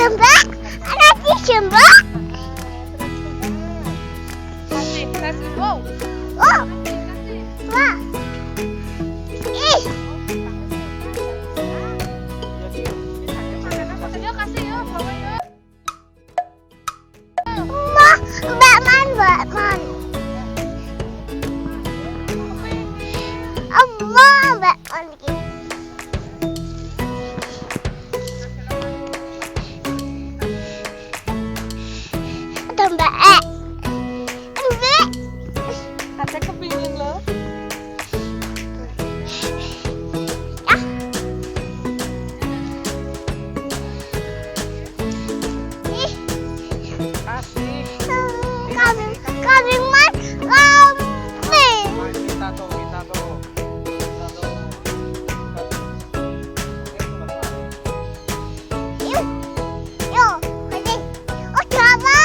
Jembak, ada di jembak. Kasih, wow. Oh, wah. Ih, Kasih yuk, bawa yuk. wah, Batman. Allah, Batman gitu. Ada Mbak E. Mbak. Ada kepingin loh. Ya. Ih, Kasih. kambing man, kambing. Kita tuh. Yuk, kambing. Oh, coba.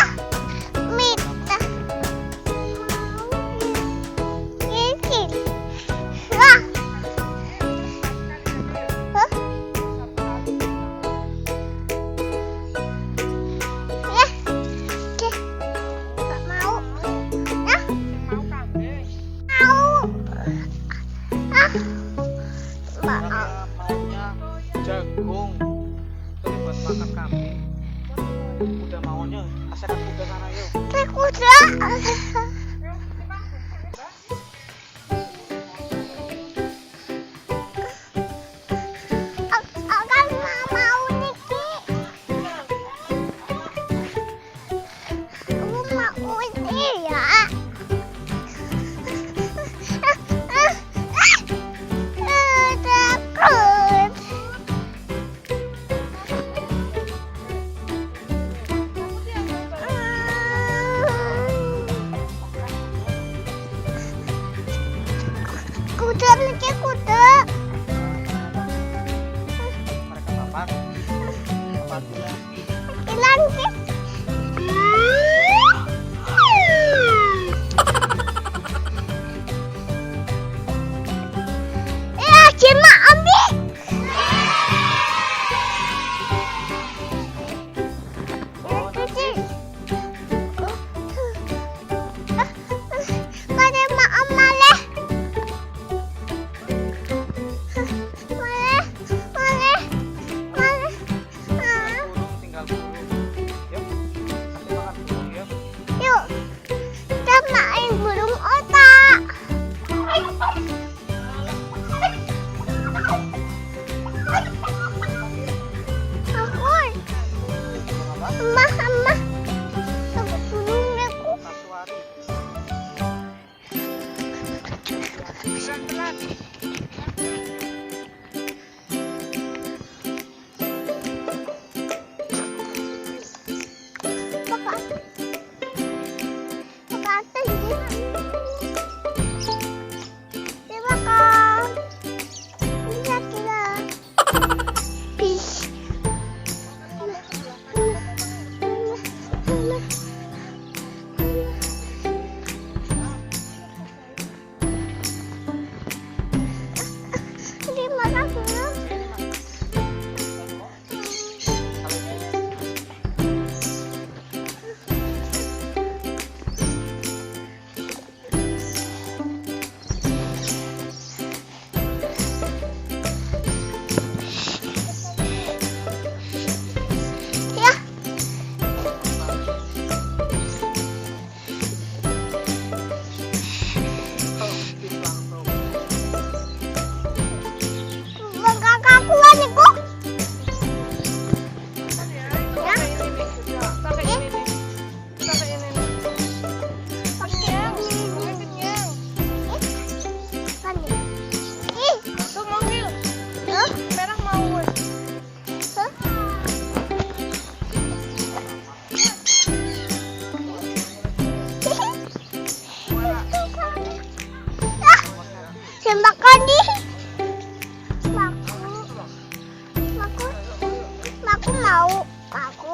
Minta. Ini. Wah. Hah? Ya. Oke. Nggak mau. Ya. Mau kambing. Mau. Ah. Mau. Maunya jagung. Terus buat makan kambing. Udah maunya, asal kuda sana yuk. Kayak kuda. Akan mau Niki. Aku mau ini ya. Takut. Kuda Niki, kuda. Mereka papat. Papat ya. Hilang Niki. Ya, cuma ambil. Mari maaf maleh. Maleh. Burung tinggal burung. Yuk. Kasih makan burung yuk. Yuk, kita main burung otak. Takut. Emah. Takut burung aku. Kasuari. Makan di. Aku mau. Aku.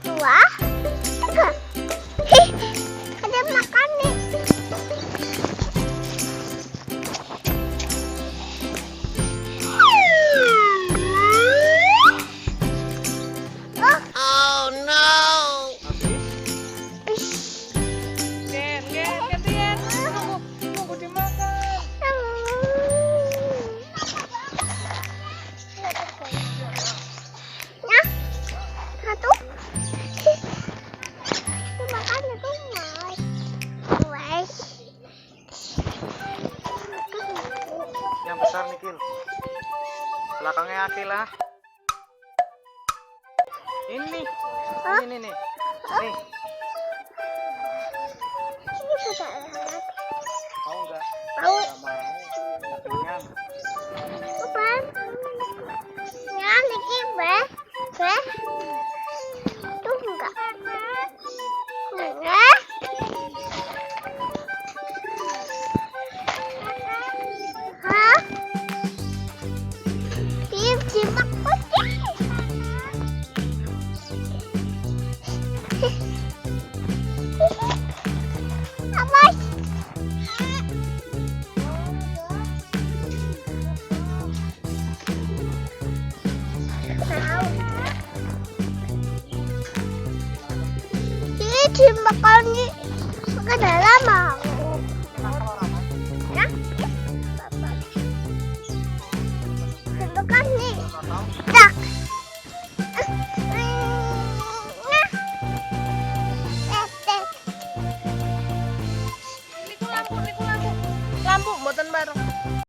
Dua. Tiga. Ada makan nih. Aqila. Ini. Hah? Ini nih. Nih, Ini bisa enak. mau enggak? Mau. Enggak mau. Enggak kenyang. Bukan. Ya, Niki, be. Tuh enggak. Enggak. Hah? Simak kucing. Apa? Ini dimakan di ke dalam mau. Ya? Dimakan nih. Enggak tahu.